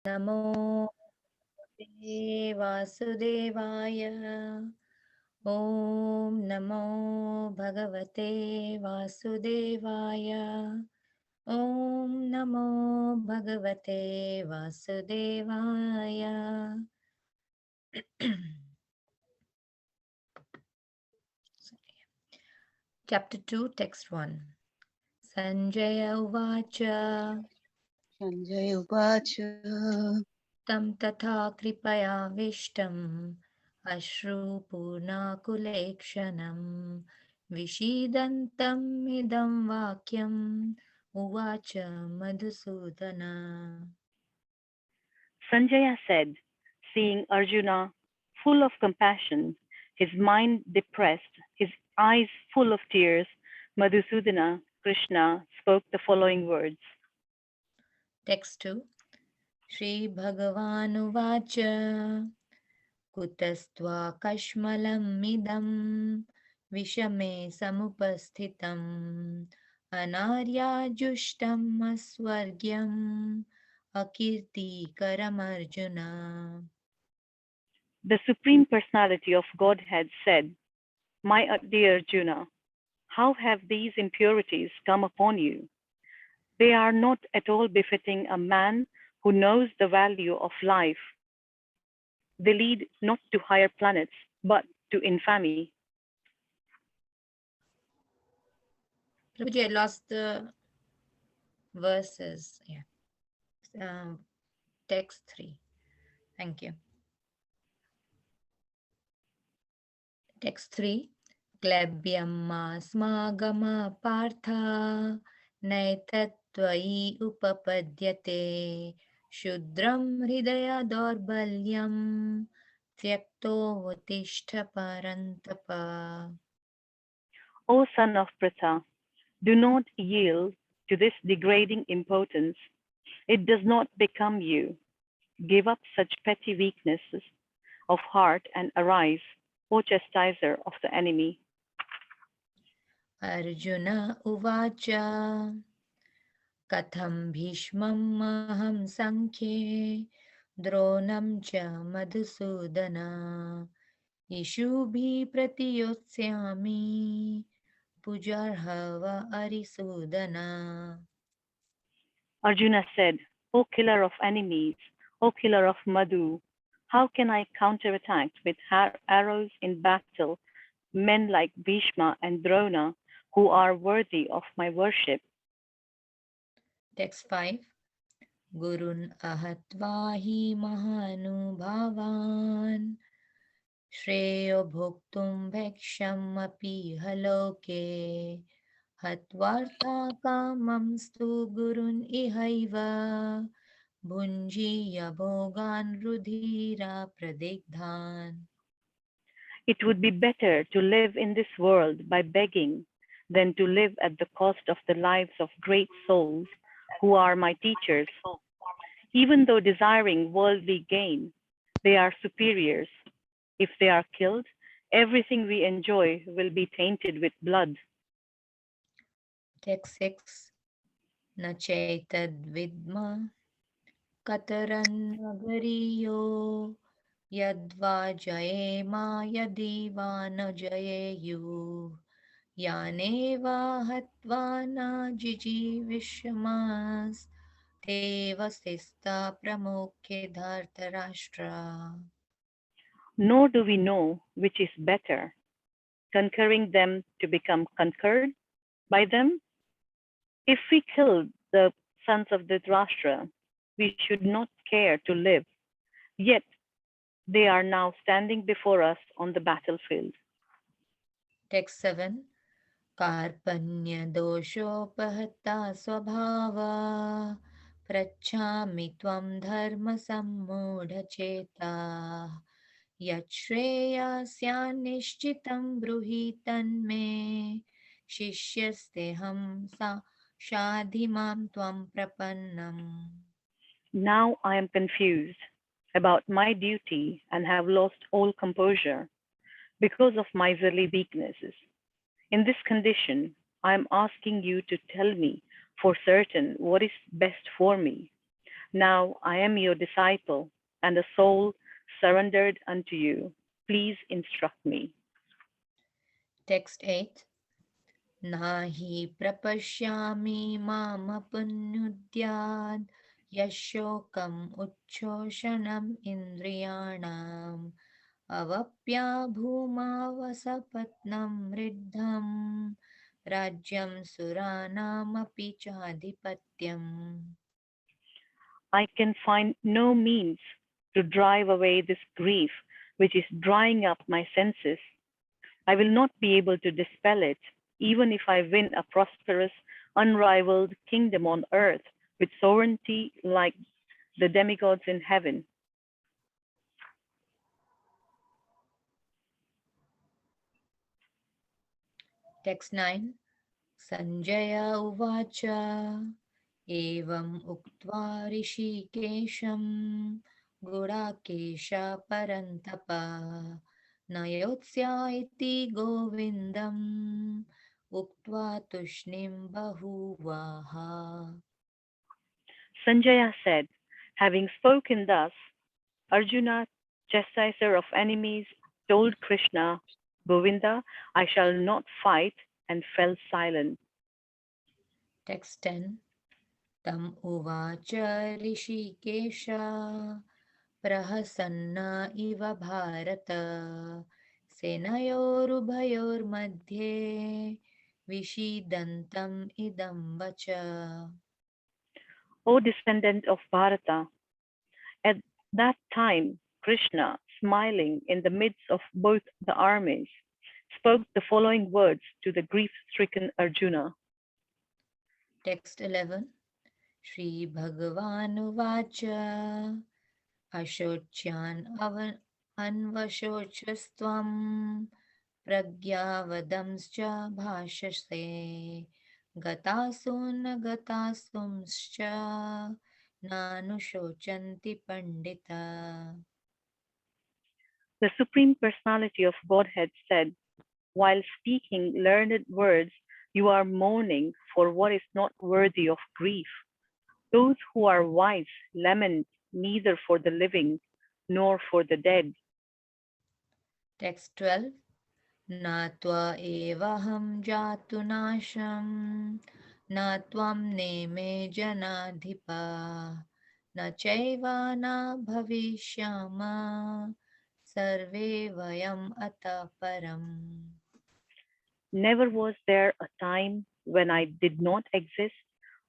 Namo Vasudevaya. Om Namo Bhagavate Vasudevaya. Om Namo Bhagavate Vasudevaya. Chapter 2, Text 1. Sanjaya Uvacha Sanjay Uvacha Tam Tatha Kripayavishtam Ashru Vishidantam Idam Vakyam Uvacha Madhusudana. Sanjaya said, seeing Arjuna full of compassion, his mind depressed, his eyes full of tears, Madhusudana, Krishna, spoke the following words. Text 2. Shri Bhagavanu Vacha Kutastva Kashmalam Midam Vishame Samupasthitam Anaryajushtam Aswargyam Akirti Karamarjuna. The Supreme Personality of Godhead said, my dear Arjuna, how have these impurities come upon you? They are not at all befitting a man who knows the value of life. They lead not to higher planets, but to infamy. Prabhuji, I lost the verses. Yeah. Text 3. Thank you. Text 3. Klebhyam smagama partha naitattvai upapadyate shudram hridaya dorbalyam tyakto vatishta parantapa. O son of Pritha, do not yield to this degrading impotence. It does not become you. Give up such petty weaknesses of heart and arise, O chastiser of the enemy. Arjuna uvacha katham bhishmam maham sankhye dronam cha madhusudana ishubhi pratiyotsyami pujarhava arisudana. Arjuna said, O killer of enemies, O killer of Madhu, how can I counterattack with arrows in battle men like Bhishma and Drona who are worthy of my worship? Text 5. Gurun ahatvahi mahanubhavan Shreyo bhuktum bheksham api haloke Hatvartha kamamstu gurun ihaiva Bhunjiya bhogan rudhira pradigdhan. It would be better to live in this world by begging than to live at the cost of the lives of great souls who are my teachers. Even though desiring worldly gain, they are superiors. If they are killed, everything we enjoy will be tainted with blood. Text 6. Nachaitad vidma kataran nagariyo Yadva jayema yadiva na jayeyu Yaneva hatva na jijivishamas Devasista pramukhe dhartarashtra. Nor do we know which is better, conquering them to become conquered by them. If we killed the sons of Dhritarashtra, we should not care to live. Yet they are now standing before us on the battlefield. Text 7. Karpanya doshopahata swabhava Prachami tvam dharma sammudhacheta Yachreya nishchitam bruhitan me Shishyaste ham sa shadhimam tvam prapannam. Now I am confused about my duty and have lost all composure because of miserly weaknesses. In this condition, I am asking you to tell me for certain what is best for me. Now I am your disciple and a soul surrendered unto you. Please instruct me. Text 8. Nahi prapashyami mama punyudyad yashokam uchchoshanam indriyanam avapya bhuma vasapatnam riddham rajyam suranam api chadipatyam. I can find no means to drive away this grief which is drying up my senses. I will not be able to dispel it, even if I win a prosperous, unrivaled kingdom on earth with sovereignty like the demigods in heaven. Text 9. Sanjaya uvacha evam uktva rishikesham gudakesha parantapa nayotsya iti govindam uktva tushnim bahuvaha. Sanjaya said, having spoken thus, Arjuna, chastiser of enemies, told Krishna, Govinda, I shall not fight, and fell silent. Text 10. Tam uvacha rishikesha प्रहसन्न इव भारत सेनयोरुभयोर्मध्ये विषीदन्तम् इदं वच. O descendant of Bharata, at that time Krishna, smiling in the midst of both the armies, spoke the following words to the grief-stricken Arjuna. Text 11. Shri Bhagavan Ashocyan Anvashocastvam Pragyavadamscha Bhashase Gatasun Gatasumscha Nanushocanti Pandita. The Supreme Personality of Godhead said, while speaking learned words, you are mourning for what is not worthy of grief. Those who are wise lament neither for the living nor for the dead. Text 12. Natva evaham jatu nasham Natvam neme janadhipa Na chaiva na bhavishyama Sarve vayam ata param. Never was there a time when I did not exist,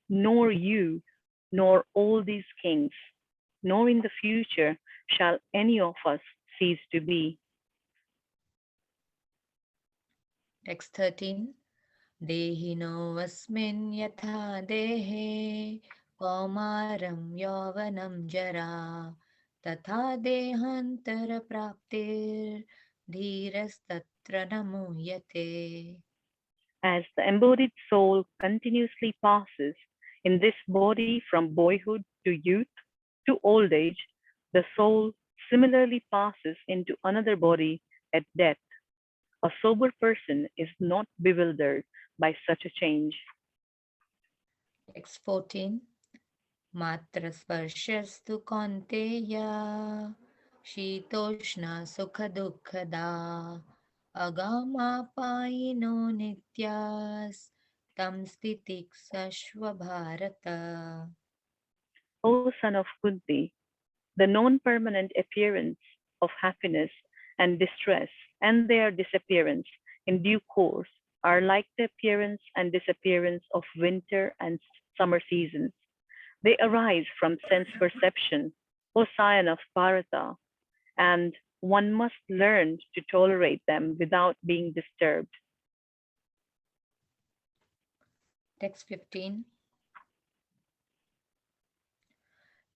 nor you, nor all these kings, nor in the future shall any of us cease to be. Text 13. Dehino vasmin yatha dehe Kaumaram yavanam jara Tatha dehantara praptir Dhirastatra namuyate. As the embodied soul continuously passes in this body from boyhood to youth to old age, the soul similarly passes into another body at death. A sober person is not bewildered by such a change. Text 14. Matra sparshastu konteya Shitoshna sukha dukkada Agama payino nityas Tam stitik sashva bharata. O son of Kunti, the non-permanent appearance of happiness and distress and their disappearance in due course are like the appearance and disappearance of winter and summer seasons. They arise from sense perception, O scion of Bharata, and one must learn to tolerate them without being disturbed. Text 15.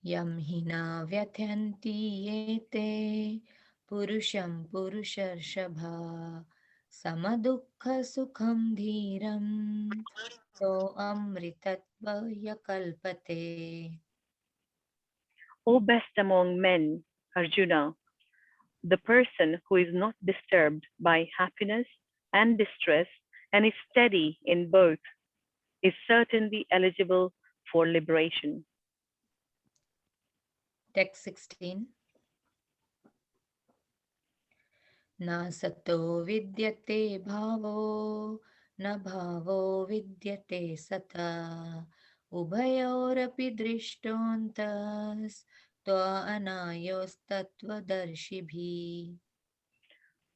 Yam hina vyathanti yete Purusham purusharshabha Samadukha sukham dhiram So amritatva kalpate. O best among men, Arjuna, the person who is not disturbed by happiness and distress and is steady in both is certainly eligible for liberation. Text 16. न सतो विद्यते भावो न भावो विद्यते सता उभयोरपि दृष्टोऽन्तस्त्वनायोस्तत्त्वदर्शिभिः.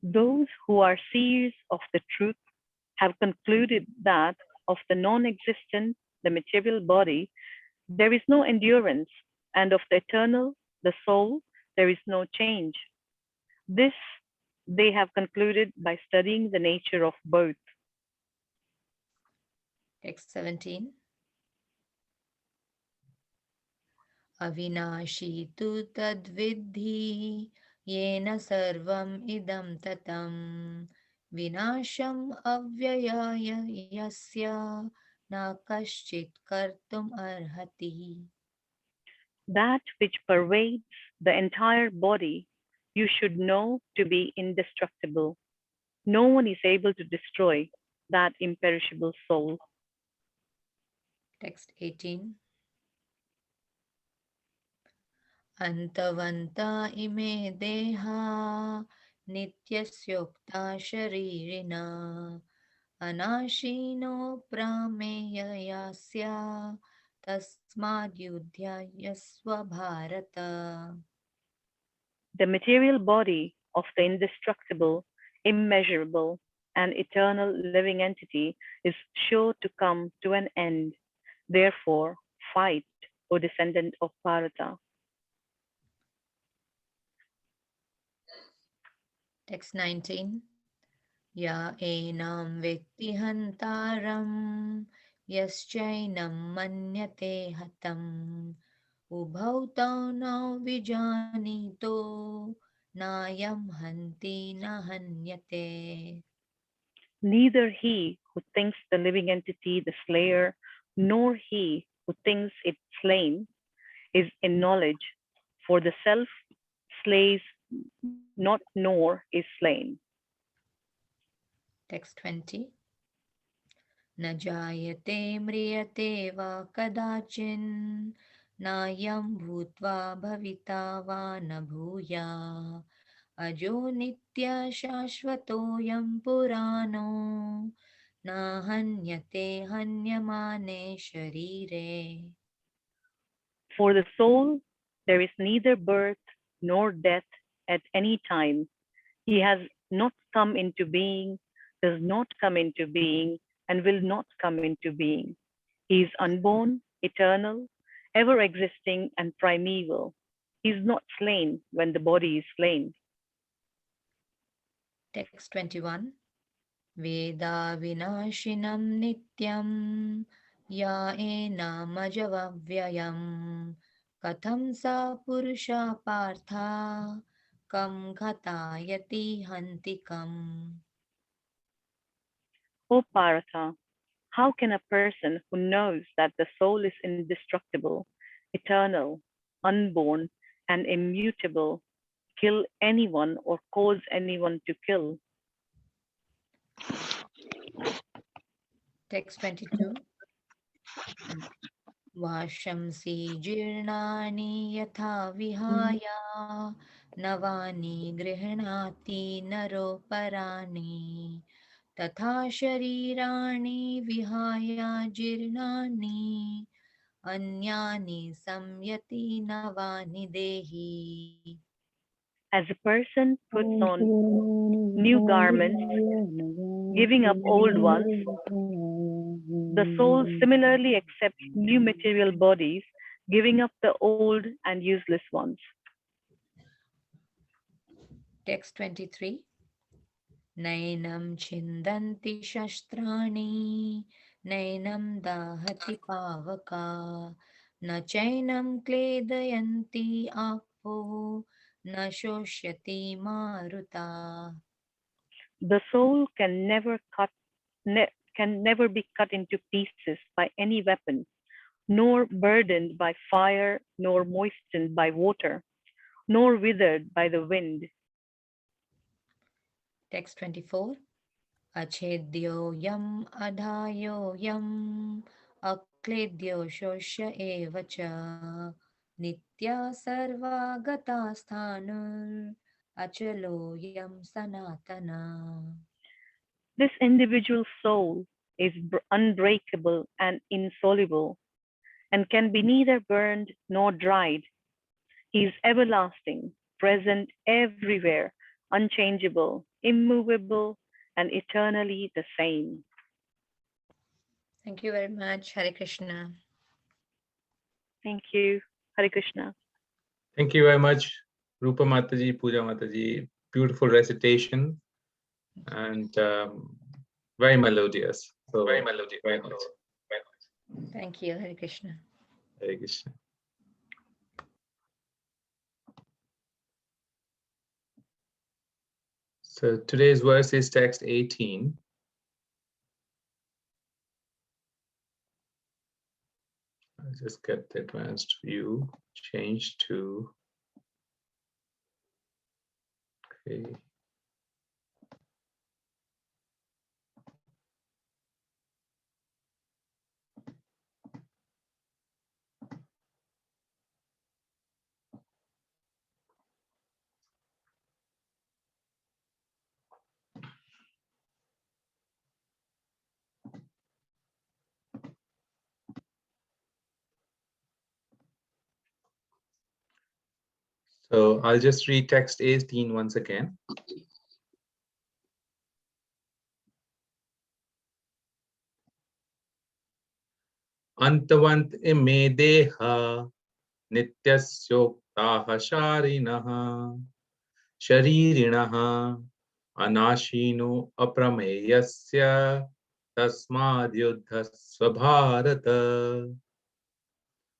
Those who are seers of the truth have concluded that of the non existent, the material body, there is no endurance, and of the eternal, the soul, there is no change. This they have concluded by studying the nature of both. Text 17. अविनाशी तु तद्विद्धि येन सर्वम् इदं ततं विनाशम् अव्ययाय यस्य न कश्चित् कर्तुम् अर्हति. That which pervades the entire body you should know to be indestructible. No one is able to destroy that imperishable soul. Text 18. अन्तवन्ता इमे देहा नित्यस्योक्ता शरीरिणा अनाशीनो प्रमेयस्य तस्माद्युध्यस्व Bharat. The material body of the indestructible, immeasurable, and eternal living entity is sure to come to an end. Therefore, fight, O descendant of Bharata. Text 19. या एनं वेत्ति हन्तारं यश्चैनं मन्यते हतम् उभौ तौ न विजानीतो नायं हन्ति न हन्यते. Neither he who thinks the living entity the slayer, nor he who thinks it slain, is in knowledge, for the self slays not nor is slain. Text 20. न जायते म्रियते वा कदाचिन् नायं भूत्वा भविता वा न भूया अजो नित्य शाश्वतोऽयं पुराणो न हन्यते हन्यमाने शरीरे. For the soul, there is neither birth nor death at any time. He has not come into being, does not come into being, and will not come into being. He is unborn, eternal, ever existing, and primeval. He is not slain when the body is slain. Text 21. वेदा विनाशिनं नित्यं या एनामजमव्ययम् कथं सा पुरुषा पार्था कं घतायति हन्तिकम्. O Paratha, how can a person who knows that the soul is indestructible, eternal, unborn, and immutable kill anyone or cause anyone to kill? Text 22. वाशंसि जीर्णानि यथा विहाय नवानि गृह्णाति नरोपराणि तथा शरीराणि विहाय जीर्णानि अन्यानि संयति नवानि देहि. As a person puts on new garments, giving up old ones, the soul similarly accepts new material bodies, giving up the old and useless ones. Text 23. नैनं छिन्दन्ति शस्त्राणि नैनं दाहति पावका न चैनं क्लेदयन्ति आपो न शोष्यति मारुता. The soul can never be cut into pieces by any weapon, nor burdened by fire, nor moistened by water, nor withered by the wind. Text 24. अच्छेद्यो यम अधायो यम अक्लेद्यो शोष्य एव च Nitya sarvagata sthanur achaloyam sanatana. This individual soul is unbreakable and insoluble, and can be neither burned nor dried. He is everlasting, present everywhere, unchangeable, immovable, and eternally the same. Thank you very much. Hare Krishna. Thank you. Hare Krishna. Thank you very much, Rupa Mataji, Puja Mataji. Beautiful recitation and very melodious. So very nice. Thank you, Hare Krishna. Hare Krishna. So today's verse is text 18. I'll just get the advanced view changed to, okay. So I'll just read text 18 once again. Antavant ime deha nityasyoktah sharinah sharirinah anashino aprameyasya tasmad yuddhasva bharata.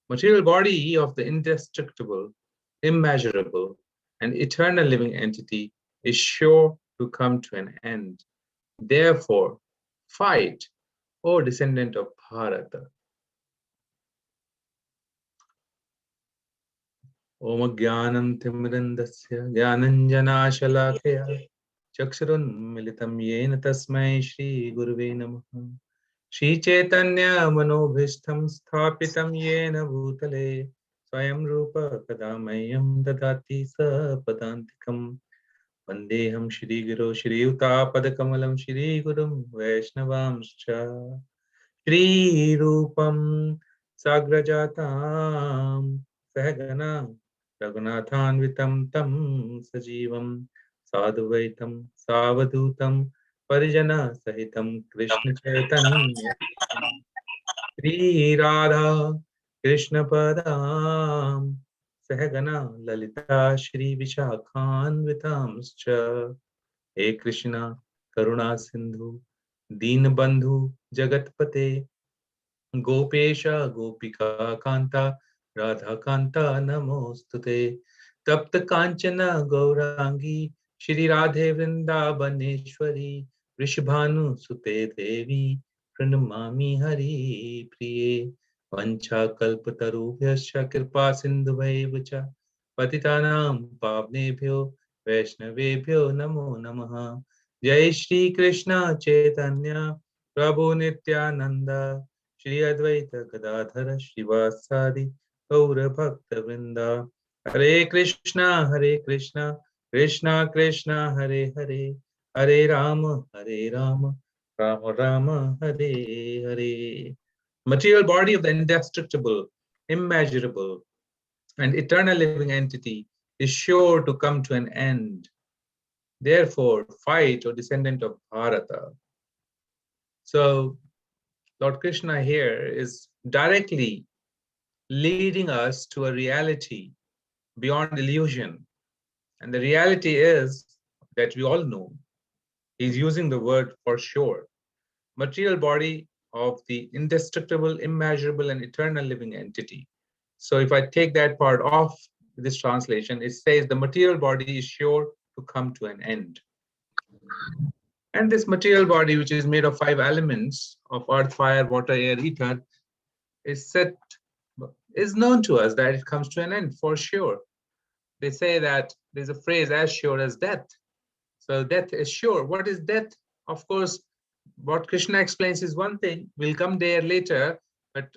Material body of the indestructible, immeasurable, and eternal living entity is sure to come to an end. Therefore, fight, O descendant of Bharata. Om Jnanam Timrandasya Jnananjanashalakaya Chakshurunmilitam Yena Tasmai Shri Guruve Namaha Shri Chaitanya Manobhishtam Sthapitam Yena Bhutale Swayam Rupa Kadamayam Dadati Sapadantikam Vandeham Shri Guru Shri Yuta Padakamalam Shri Gurum Vaishnavamscha Shri Rupam Sagrajatam Sahagana Raghunathanvitam Tam Sajivam Sadhuvaitam Savadutam Parijana Sahitam Krishna Chaitanya Shri Radha Krishna Padam Sahagana Lalita Shri Vishakhanvitamscha He Krishna Karuna Sindhu Deenbandhu Jagatpate Gopesha Gopika Kanta Radha Kanta Namostute Tapta Kanchana Gaurangi Shri Radhe Vrindavaneshwari Rishabhanu Sute Devi Pranamami Hari Priye Vancha Kalpatarubhyascha Kripa Sindhuvaivacha Patitanam Pavnebhyo Vaishnavebhyo Namo Namaha Jai Shri Krishna Chaitanya Prabhu Nityananda Shri Advaita Gadadhara Shivasadi Gaura Bhakta Vrinda Hare Krishna Krishna Krishna Hare Hare Hare Rama Rama Rama Hare Hare. Material body of the indestructible, immeasurable, and eternal living entity is sure to come to an end. Therefore, fight, O descendant of Bharata. So, Lord Krishna here is directly leading us to a reality beyond illusion. And the reality is that we all know. He's using the word for sure. Material body of the indestructible, immeasurable, and eternal living entity. So if I take that part off this translation, it says the material body is sure to come to an end. And this material body, which is made of 5 elements of earth, fire, water, air, ether, is known to us that it comes to an end for sure. They say that there's a phrase as sure as death. So death is sure. What is death? Of course, what Krishna explains is one thing. We'll come there later. But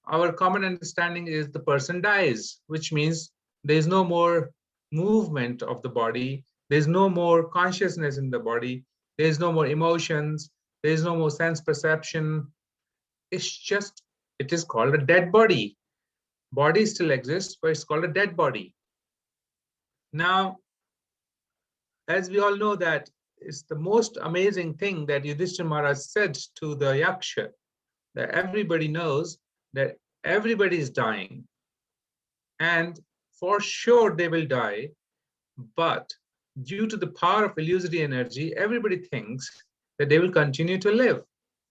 our common understanding is the person dies, which means there is no more movement of the body, there's no more consciousness in the body, there's no more emotions, there's no more sense perception. It's just, it is called a dead body. Body still exists, but it's called a dead body. Now, as we all know that it's the most amazing thing that Yudhishthira Maharaj said to the Yaksha, that everybody knows that everybody is dying and for sure they will die, but due to the power of illusory energy, everybody thinks that they will continue to live,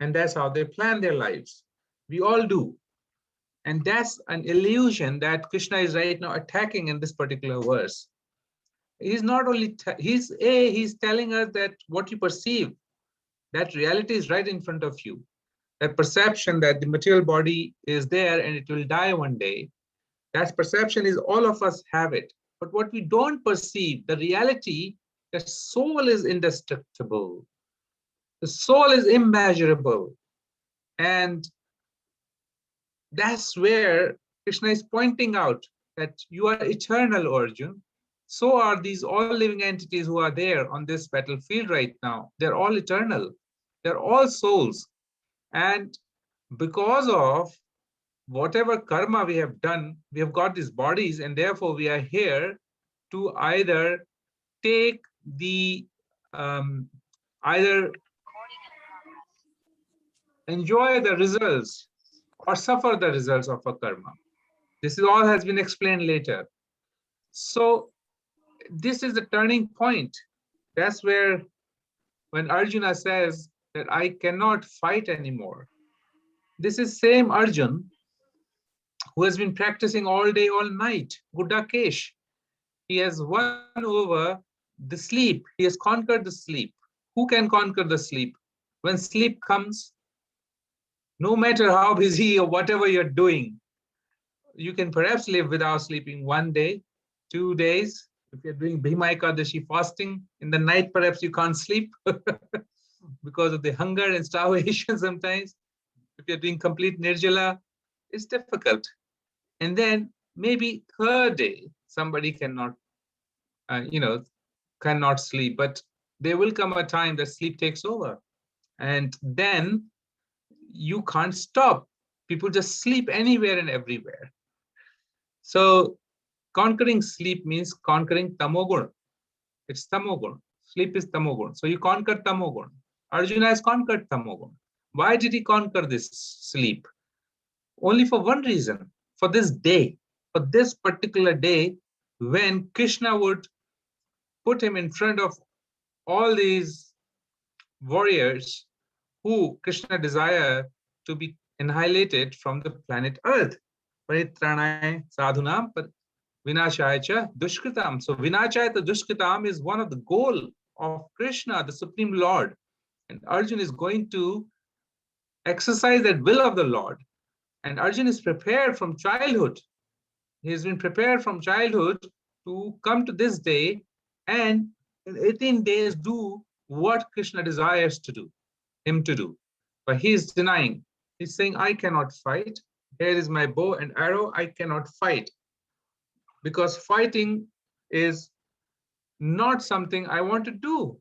and that's how they plan their lives. We all do. And that's an illusion that Krishna is right now attacking in this particular verse. He's not only, he's telling us that what you perceive, that reality is right in front of you. That perception that the material body is there and it will die one day, that perception is all of us have it. But what we don't perceive, the reality, the soul is indestructible. The soul is immeasurable. And that's where Krishna is pointing out that you are eternal, Arjun. So are these all living entities who are there on this battlefield right now. They're all eternal. They're all souls. And because of whatever karma we have done, we have got these bodies, and therefore we are here to either take the, either enjoy the results or suffer the results of a karma. This is all has been explained later. So this is the turning point. That's where when Arjuna says that I cannot fight anymore, this is same Arjun who has been practicing all day, all night, Gudakesh. He has won over the sleep. He has conquered the sleep. Who can conquer the sleep? When sleep comes, no matter how busy or whatever you're doing, you can perhaps live without sleeping 1 day, 2 days. If you're doing Bhima Ekadashi fasting, in the night perhaps you can't sleep because of the hunger and starvation sometimes. If you're doing complete Nirjala, it's difficult. And then maybe third day, somebody cannot, cannot sleep, but there will come a time that sleep takes over. And then you can't stop. People just sleep anywhere and everywhere. So conquering sleep means conquering tamogun. It's tamogun. Sleep is tamogun. So you conquer tamogun. Arjuna has conquered tamogun. Why did he conquer this sleep? Only for one reason, for this day, for this particular day, when Krishna would put him in front of all these warriors who Krishna desired to be annihilated from the planet Earth. Paritranaya sadhunam vinashaya cha dushkritam. So vinashaya ta dushkritam is one of the goal of Krishna, the Supreme Lord. And Arjun is going to exercise that will of the Lord. And Arjun is prepared from childhood. He has been prepared from childhood to come to this day and in 18 days do what Krishna desires to do, him to do. But he is denying. He's saying, I cannot fight. Here is my bow and arrow. I cannot fight. Because fighting is not something I want to do.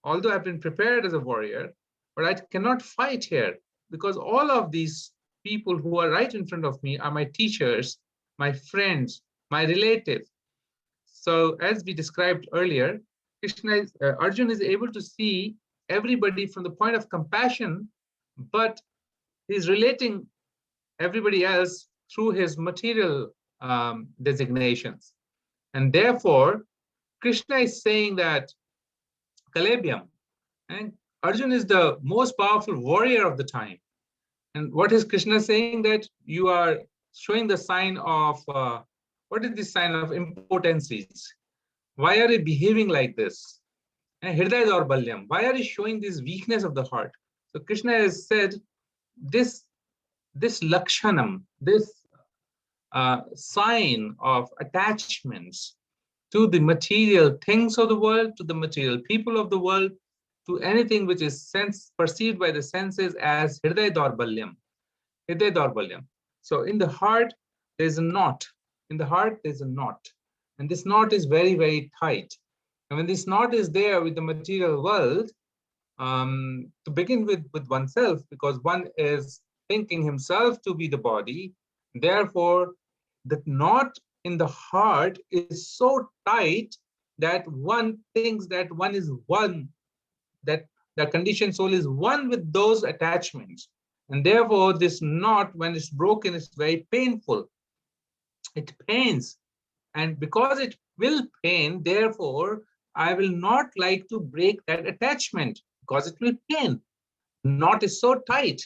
Although I've been prepared as a warrior, but I cannot fight here because all of these people who are right in front of me are my teachers, my friends, my relatives. So as we described earlier, Arjuna is able to see everybody from the point of compassion, but he's relating everybody else through his material designations. And therefore, Krishna is saying that Kalebyam, and Arjuna is the most powerful warrior of the time. And what is Krishna saying? That you are showing the sign of, what is the sign of impotencies? Why are you behaving like this? And Hridaya Daurbalyam, why are you showing this weakness of the heart? So Krishna has said, this lakshanam, this sign of attachments to the material things of the world, to the material people of the world, to anything which is perceived by the senses as Hridaya Daurbalyam. Hridaya Daurbalyam. So in the heart, there's a knot. In the heart, there's a knot. And this knot is very, very tight. And when this knot is there with the material world, to begin with oneself, because one is thinking himself to be the body, therefore, the knot in the heart is so tight that one thinks that one is one, that the conditioned soul is one with those attachments. And therefore, this knot, when it's broken, is very painful. It pains. And because it will pain, therefore, I will not like to break that attachment because it will pain. Knot is so tight.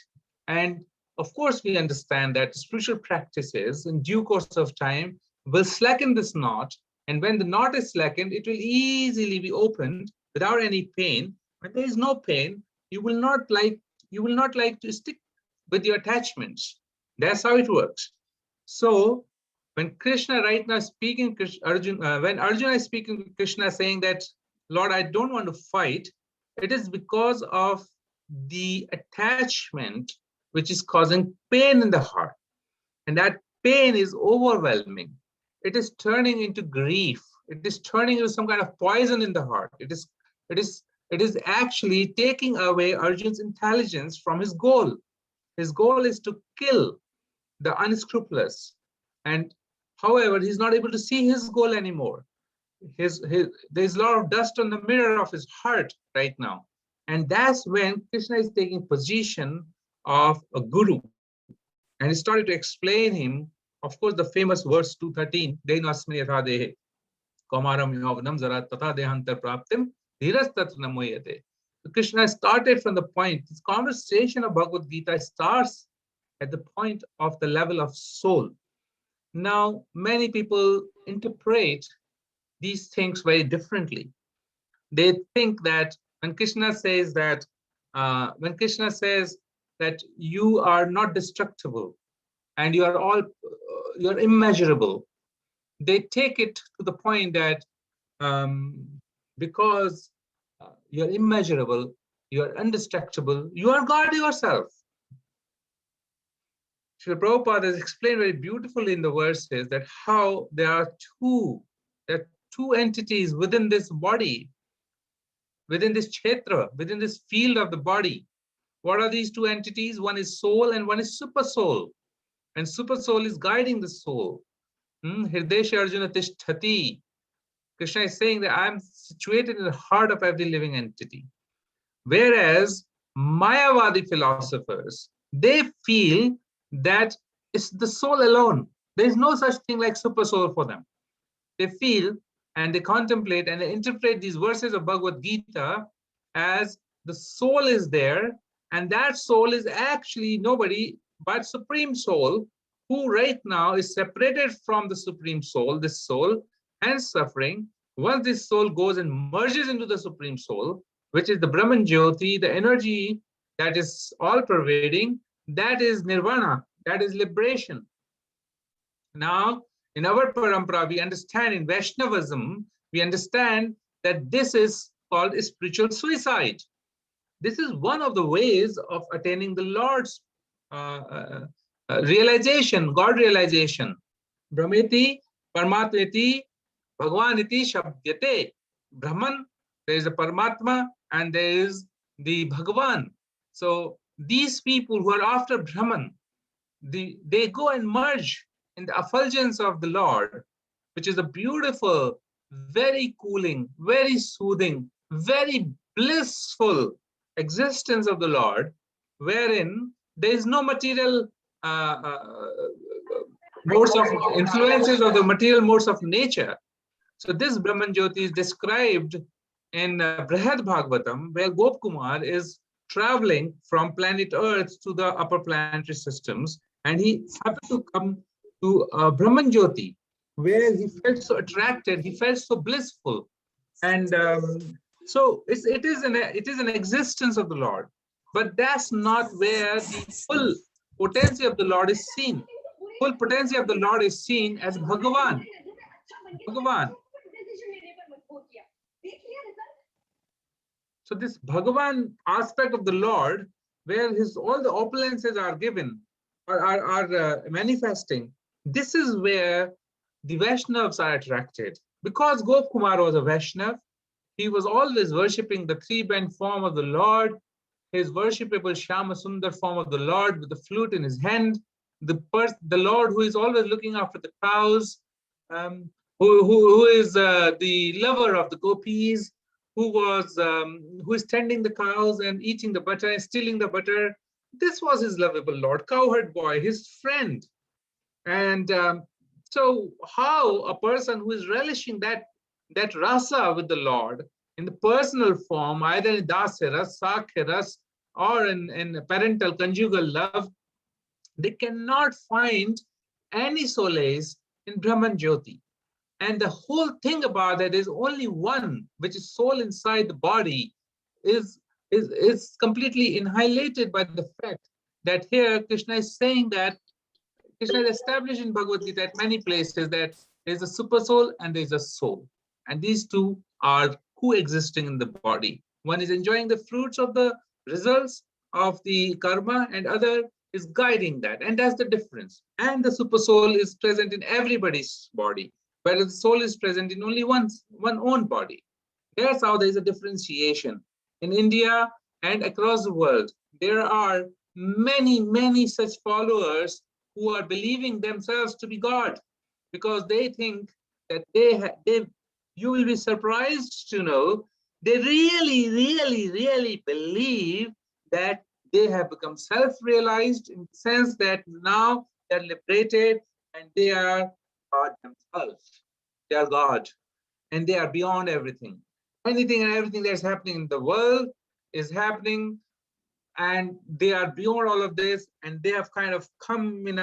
And of course, we understand that spiritual practices in due course of time will slacken this knot. And when the knot is slackened, it will easily be opened without any pain. When there is no pain, you will not like to stick with your attachments. That's how it works. So when Krishna right now speaking, when Arjuna is speaking to Krishna saying that, Lord, I don't want to fight, it is because of the attachment which is causing pain in the heart. And that pain is overwhelming. It is turning into grief. It is turning into some kind of poison in the heart. It is actually taking away Arjun's intelligence from his goal. His goal is to kill the unscrupulous. And however, he's not able to see his goal anymore. There's a lot of dust on the mirror of his heart right now. And that's when Krishna is taking position of a guru. And he started to explain him, of course, the famous verse 213, Deinasmi yathadehe, Kamaram yavnam zara tatha dehantar praptim, dhiras tatra namoyate. So Krishna started from the point, this conversation of Bhagavad Gita starts at the point of the level of soul. Now, many people interpret these things very differently. They think that when Krishna says that you are not destructible and you are all you're immeasurable, they take it to the point that because you're immeasurable, you're indestructible, you are God yourself. Srila Prabhupada has explained very beautifully in the verses that how there are two entities within this body, within this kshetra, within this field of the body. What are these two entities? One is soul and one is super soul. And super soul is guiding the soul. Hirdesha Arjuna Tishthati. Krishna is saying that I am situated in the heart of every living entity. Whereas Mayavadi philosophers, they feel that it's the soul alone. There is no such thing like super soul for them. They feel and they contemplate and they interpret these verses of Bhagavad Gita as the soul is there, and that soul is actually nobody but Supreme Soul, who right now is separated from the Supreme Soul, this soul, and suffering. Once this soul goes and merges into the Supreme Soul, which is the Brahman Jyoti, the energy that is all pervading, that is nirvana, that is liberation. Now, in our parampara, we understand in Vaishnavism, we understand that this is called a spiritual suicide. This is one of the ways of attaining the Lord's realization, God realization. Brahmeti, Paramatmeti, Bhagwaniti, Shabdyate. Brahman, there is a Paramatma and there is the Bhagavan. So these people who are after Brahman, they go and merge in the effulgence of the Lord, which is a beautiful, very cooling, very soothing, very blissful existence of the Lord, wherein there is no material modes of influences of the material modes of nature. So this Brahman Jyoti is described in Brihad Bhagavatam, where Gop Kumar is traveling from planet Earth to the upper planetary systems, and he happened to come to Brahman Jyoti, where he felt so attracted, he felt so blissful, and so it is an existence of the Lord, but that's not where the full potency of the Lord is seen. Full potency of the Lord is seen as Bhagavan. Bhagavan. So this Bhagavan aspect of the Lord, where all the opulences are given, are manifesting, this is where the Vaishnavas are attracted. Because Gop Kumar was a Vaishnav, he was always worshipping the three-bent form of the Lord, his worshipable Shama Sundar form of the Lord with the flute in his hand, the Lord who is always looking after the cows, um, who is the lover of the gopis, who is tending the cows and eating the butter and stealing the butter. This was his lovable Lord, cowherd boy, his friend. And so how a person who is relishing that rasa with the Lord in the personal form, either in dasya ras, sakhya ras, or in parental conjugal love, they cannot find any solace in Brahman Jyoti. And the whole thing about that is only one, which is soul inside the body, is, is completely annihilated by the fact that here Krishna is saying that Krishna is established in Bhagavad Gita at many places that there's a super soul and there's a soul. And these two are coexisting in the body. One is enjoying the fruits of the results of the karma, and other is guiding that. And that's the difference. And the super soul is present in everybody's body, whereas the soul is present in only one own body. That's how there is a differentiation. In India and across the world, there are many, many such followers who are believing themselves to be God, because they think that you will be surprised to know they really, really, really believe that they have become self-realized in the sense that now they're liberated and they are God themselves. They are God and they are beyond everything. Anything and everything that's happening in the world is happening, and they are beyond all of this, and they have kind of come in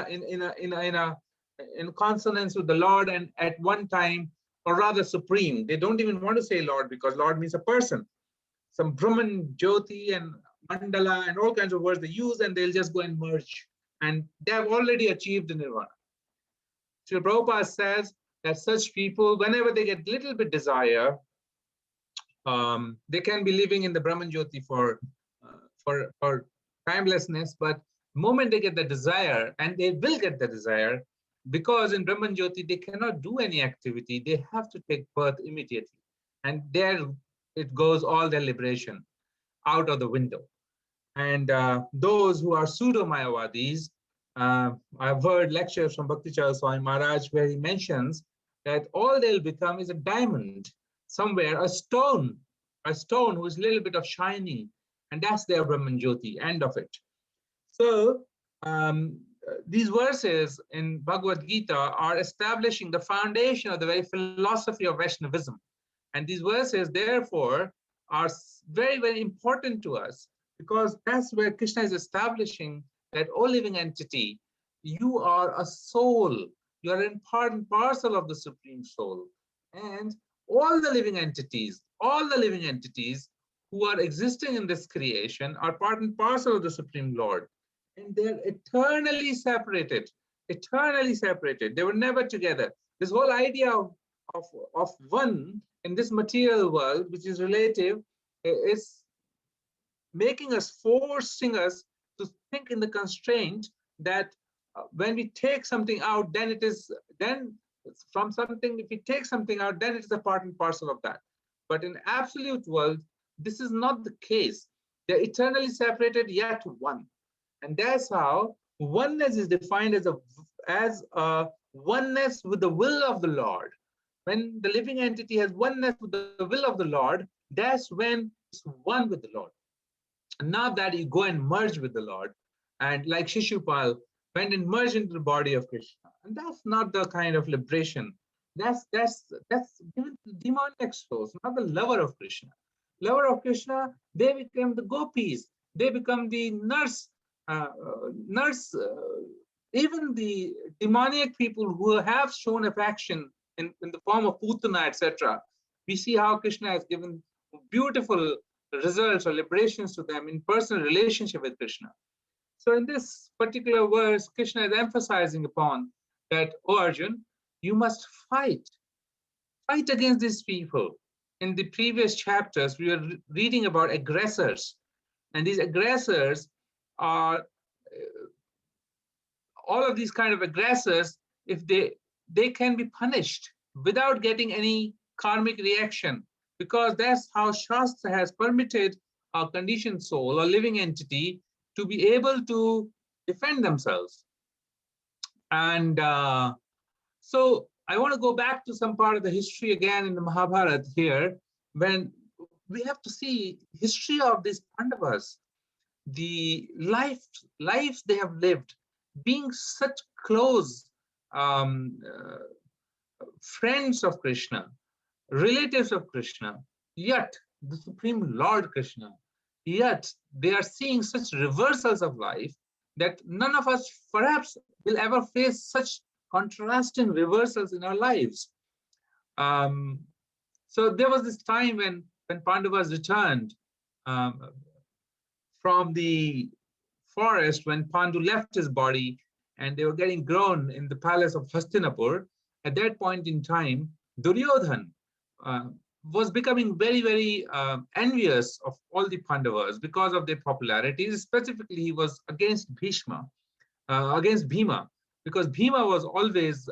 consonance with the Lord, and at one time, or rather supreme. They don't even want to say Lord, because Lord means a person. Some Brahman, Jyoti, and Mandala, and all kinds of words they use, and they'll just go and merge. And they have already achieved the Nirvana. Srila Prabhupada says that such people, whenever they get little bit desire, they can be living in the Brahman Jyoti for timelessness, but the moment they get the desire, and they will get the desire, because in Brahman Jyoti they cannot do any activity, they have to take birth immediately, and there it goes, all their liberation out of the window. And those who are pseudo Mayavadis, I've heard lectures from Bhakti Chandra Swami Maharaj where he mentions that all they'll become is a diamond somewhere, a stone who is a little bit of shining, and that's their Brahman Jyoti, end of it. So these verses in Bhagavad Gita are establishing the foundation of the very philosophy of Vaishnavism. And these verses, therefore, are very, very important to us, because that's where Krishna is establishing that all living entity, you are a soul, you are in part and parcel of the Supreme Soul. And all the living entities who are existing in this creation are part and parcel of the Supreme Lord. And they're eternally separated. They were never together. This whole idea of one in this material world, which is relative, is forcing us to think in the constraint that when we take something out, then from something, if we take something out, then it is a part and parcel of that. But in absolute world, this is not the case. They're eternally separated, yet one. And that's how oneness is defined as a oneness with the will of the Lord. When the living entity has oneness with the will of the Lord, that's when it's one with the Lord. And not that you go and merge with the Lord, and like Shishupal went and merged into the body of Krishna. And that's not the kind of liberation. That's given to demonic souls, not the lover of Krishna. Lover of Krishna, they become the gopis. They become the nurse. Even the demoniac people who have shown affection in the form of Putana, etc. We see how Krishna has given beautiful results or liberations to them in personal relationship with Krishna. So in this particular verse, Krishna is emphasizing upon that, oh Arjun, you must fight against these people. In the previous chapters, we were reading about aggressors, and these aggressors are all of these kind of aggressors, if they can be punished without getting any karmic reaction, because that's how Shastra has permitted a conditioned soul or living entity to be able to defend themselves. And so I want to go back to some part of the history again in the Mahabharata here, when we have to see history of these Pandavas, the lives they have lived, being such close um, friends of Krishna, relatives of Krishna, yet the Supreme Lord Krishna, yet they are seeing such reversals of life that none of us perhaps will ever face such contrasting reversals in our lives. Um, so there was this time when Pandavas returned um, from the forest, when Pandu left his body and they were getting grown in the palace of Hastinapur. At that point in time, Duryodhan uh, was becoming very, very envious of all the Pandavas because of their popularity. Specifically, he was against against Bhima, because Bhima was always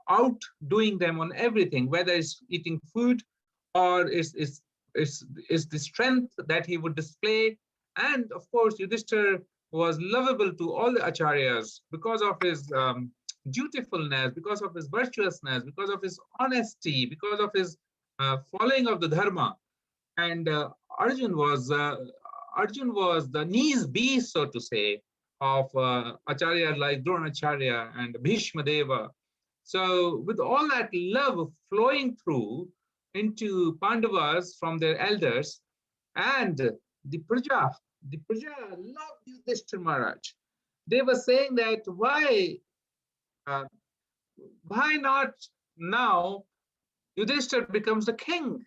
outdoing them on everything, whether it's eating food or is the strength that he would display. And of course, Yudhishthir was lovable to all the acharyas because of his dutifulness, because of his virtuousness, because of his honesty, because of his following of the dharma. And Arjun was the knees beast, so to say, of acharya like Dronacharya and Bhishma Deva. So with all that love flowing through into Pandavas from their elders, and the Praja loved Yudhishthir Maharaj. They were saying that uh, why not now Yudhishthir becomes the king?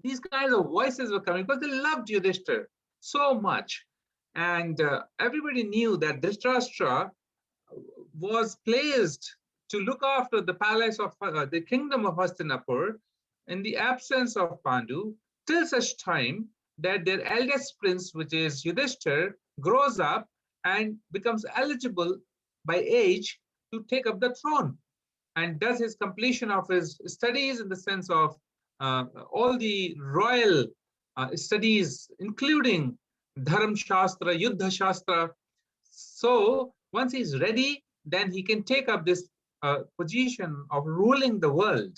These kinds of voices were coming because they loved Yudhishthir so much. And everybody knew that Dhritarashtra was placed to look after the palace of the kingdom of Hastinapur in the absence of Pandu till such time that their eldest prince, which is Yudhishthir, grows up and becomes eligible by age to take up the throne and does his completion of his studies in the sense of all the royal studies, including Dharma Shastra, Yuddha Shastra. So once he's ready, then he can take up this position of ruling the world.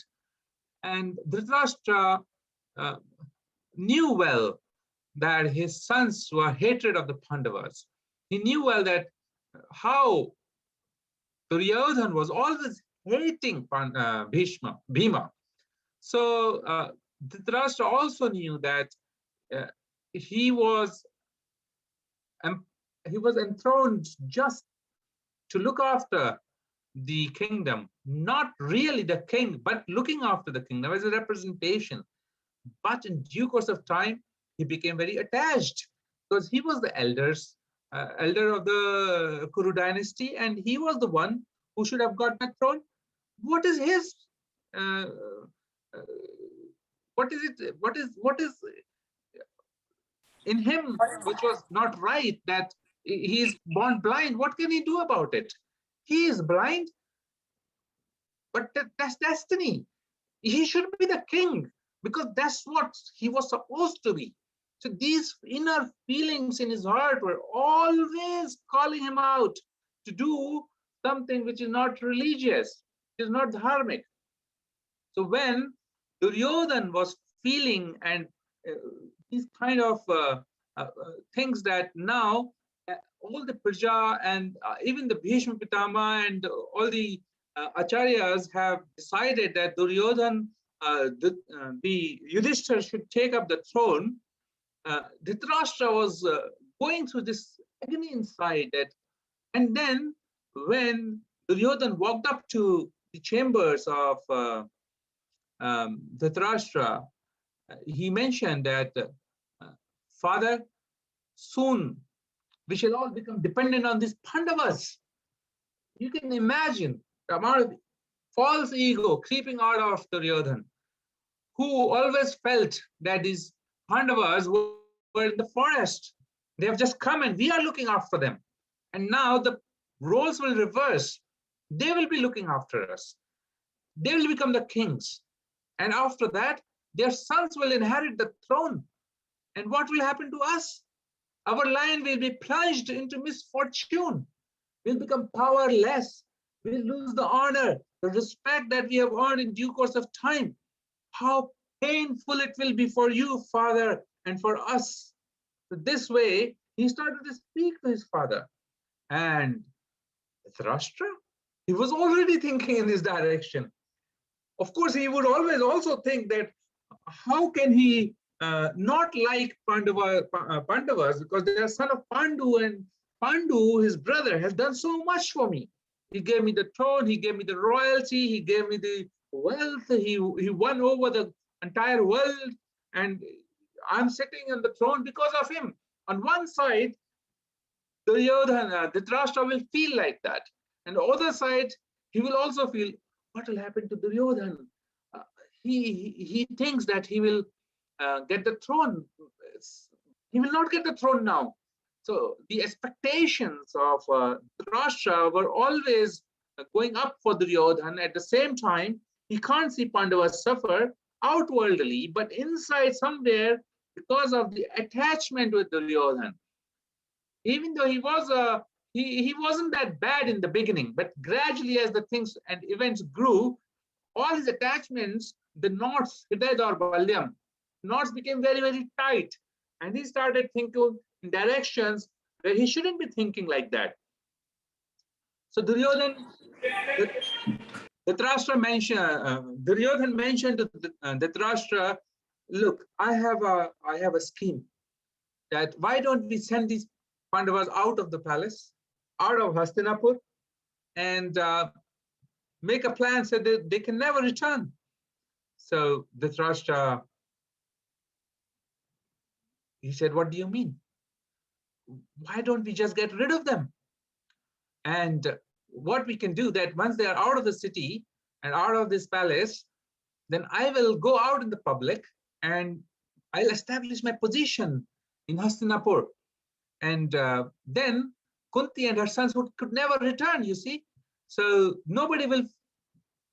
And Dhritarashtra uh, knew well that his sons were hatred of the Pandavas. He knew well that how Duryodhan was always hating Bhima. So Dhritarashtra also knew that uh, he was he was enthroned just to look after the kingdom, not really the king, but looking after the kingdom as a representation. But in due course of time, he became very attached because he was the elder of the Kuru dynasty, and he was the one who should have got that throne. What is his? Uh, uh, what is it? What is in him which was not right, that he is born blind? What can he do about it? He is blind, but that's destiny. He should be the king because that's what he was supposed to be. So these inner feelings in his heart were always calling him out to do something which is not religious, which is not dharmic. So when Duryodhan was feeling and uh, these kind of things, that now all the Praja and even the Bhishma Pitama and all the acharyas have decided that Duryodhan, the Yudhishthir should take up the throne, Dhritarashtra was going through this agony inside that, and then when Duryodhan walked up to the chambers of Dhritarashtra, he mentioned that, Father, soon we shall all become dependent on these Pandavas. You can imagine the amount of false ego creeping out of Duryodhan, who always felt that these Pandavas were in the forest. They have just come and we are looking after them. And now the roles will reverse. They will be looking after us. They will become the kings. And after that, their sons will inherit the throne. And what will happen to us? Our line will be plunged into misfortune. We'll become powerless. We'll lose the honor, the respect that we have earned in due course of time. How painful it will be for you, Father, and for us. So this way, he started to speak to his father. And Dhritarashtra, he was already thinking in this direction. Of course, he would always also think that how can he not like Pandavas, because they are son of Pandu, and Pandu, his brother, has done so much for me. He gave me the throne, he gave me the royalty, he gave me the wealth, he won over the entire world, and I'm sitting on the throne because of him. On one side, Dhritarashtra will feel like that. And the other side, he will also feel, what will happen to Duryodhana? Uh, he thinks that he will get the throne. He will not get the throne now. So the expectations of Dhritarashtra were always going up for Duryodhana. At the same time, he can't see Pandavas suffer outwardly, but inside somewhere, because of the attachment with Duryodhana, even though he wasn't that bad in the beginning, but gradually as the things and events grew, all his attachments, the knots, Hridaya or Balyam, knots became very, very tight. And he started thinking in directions where he shouldn't be thinking like that. So Duryodhana mentioned to Dhritarashtra, look, I have a scheme that why don't we send these Pandavas out of the palace, out of Hastinapur, and make a plan so that they can never return. So Dhritarashtra, he said, what do you mean? Why don't we just get rid of them? And what we can do that once they are out of the city and out of this palace, then I will go out in the public and I'll establish my position in Hastinapur. And then Kunti and her sons could never return, you see. So nobody will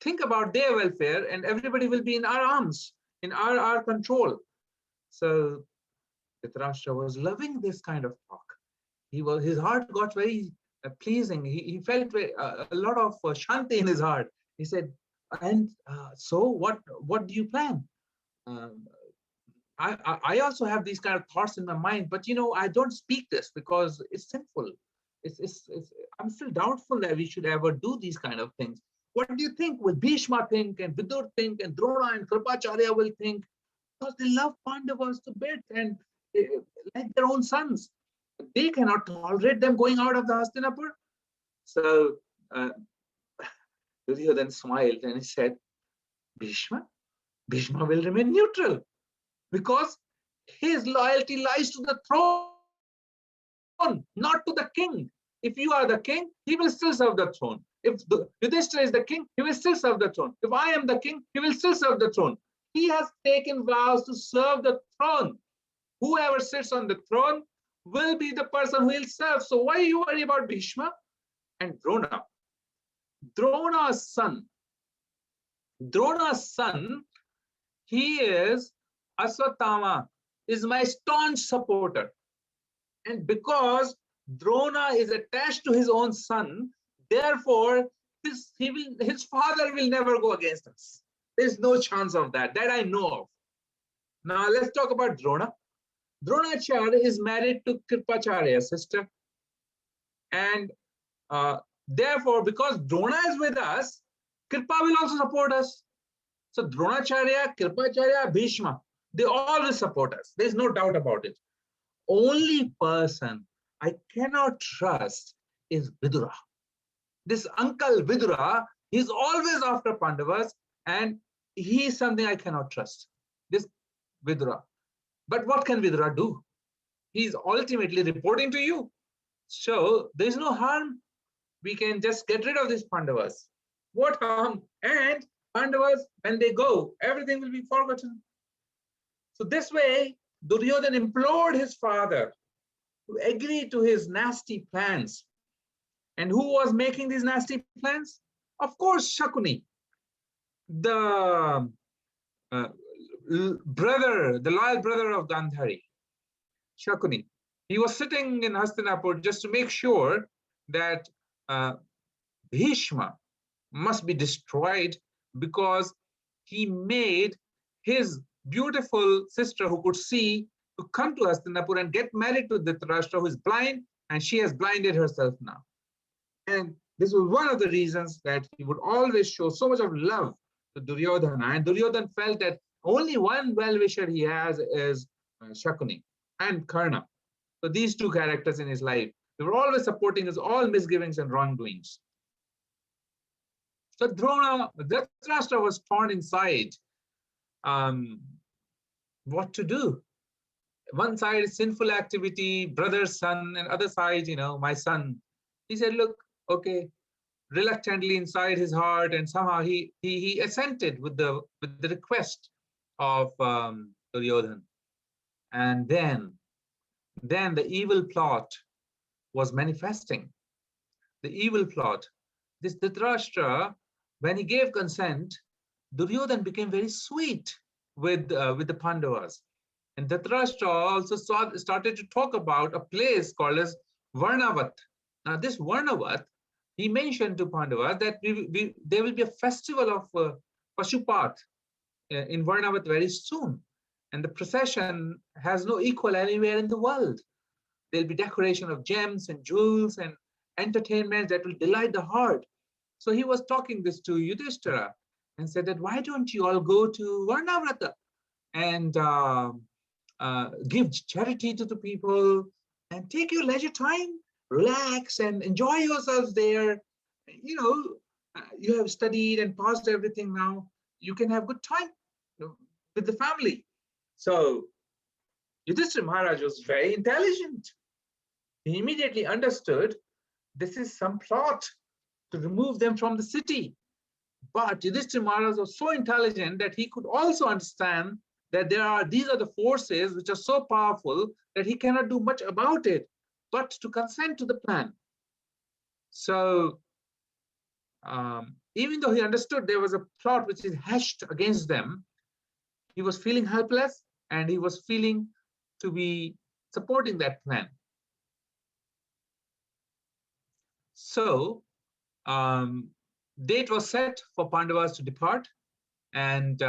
think about their welfare and everybody will be in our arms, in our control. So Dhritarashtra was loving this kind of talk. His heart got very pleasing. He felt a lot of shanti in his heart. He said, and so what do you plan? I also have these kind of thoughts in my mind, but I don't speak this because it's sinful. I'm still doubtful that we should ever do these kind of things. What do you think? Will Bhishma think, and Vidur think, and Drona and Kripacharya will think? Because they love Pandavas to bits and like their own sons. They cannot tolerate them going out of the Hastinapur. So Duryodhana smiled and he said, Bhishma will remain neutral because his loyalty lies to the throne, not to the king. If you are the king, he will still serve the throne. If Yudhishthira is the king, he will still serve the throne. If I am the king, he will still serve the throne. He has taken vows to serve the throne. Whoever sits on the throne will be the person who will serve. So why you worry about Bhishma and Drona? Drona's son, he is Aswatthama, is my staunch supporter. And because Drona is attached to his own son, therefore his father will never go against us. There's no chance of that. That I know of. Now let's talk about Drona. Dronacharya is married to Kripacharya's sister. And therefore, because Drona is with us, Kripa will also support us. So Dronacharya, Kripacharya, Bhishma, they all will support us. There's no doubt about it. Only person I cannot trust is Vidura. This uncle Vidura, he's always after Pandavas, and he is something I cannot trust. This Vidura. But what can Vidura do? He's ultimately reporting to you. So there's no harm. We can just get rid of these Pandavas. What harm? And Pandavas, when they go, everything will be forgotten. So this way, Duryodhana implored his father to agree to his nasty plans. And who was making these nasty plans? Of course, Shakuni, the brother, the loyal brother of Gandhari, Shakuni. He was sitting in Hastinapur just to make sure that uh, Bhishma must be destroyed, because he made his beautiful sister who could see to come to Hastinapur and get married to Dhritarashtra, who is blind, and she has blinded herself now. And this was one of the reasons that he would always show so much of love to Duryodhana. And Duryodhana felt that only one well-wisher he has is Shakuni and Karna. So these two characters in his life, they were always supporting his all misgivings and wrongdoings. So Dhritarashtra was torn inside. What to do? One side is sinful activity, brother's son, and other side, my son. He said, look, okay, reluctantly inside his heart, and somehow he assented with the request of Duryodhana. And then the evil plot was manifesting. The evil plot. This Dhritarashtra, when he gave consent, Duryodhana became very sweet with the Pandavas. And Dhritarashtra also started to talk about a place called as Varnavat. Now this Varnavat, he mentioned to Pandavas that there will be a festival of Pashupat in Varnavat very soon. And the procession has no equal anywhere in the world. There'll be decoration of gems and jewels and entertainment that will delight the heart. So he was talking this to Yudhishthira and said that, why don't you all go to Varnavrata and give charity to the people and take your leisure time, relax and enjoy yourselves there. You have studied and passed everything now. You can have good time with the family. So Yudhishthira Maharaj was very intelligent. He immediately understood this is some plot to remove them from the city. But Yudhishthira Maharaj was so intelligent that he could also understand that these are the forces which are so powerful that he cannot do much about it, but to consent to the plan. So even though he understood there was a plot which is hatched against them, he was feeling helpless and he was feeling to be supporting that plan. So date was set for Pandavas to depart, and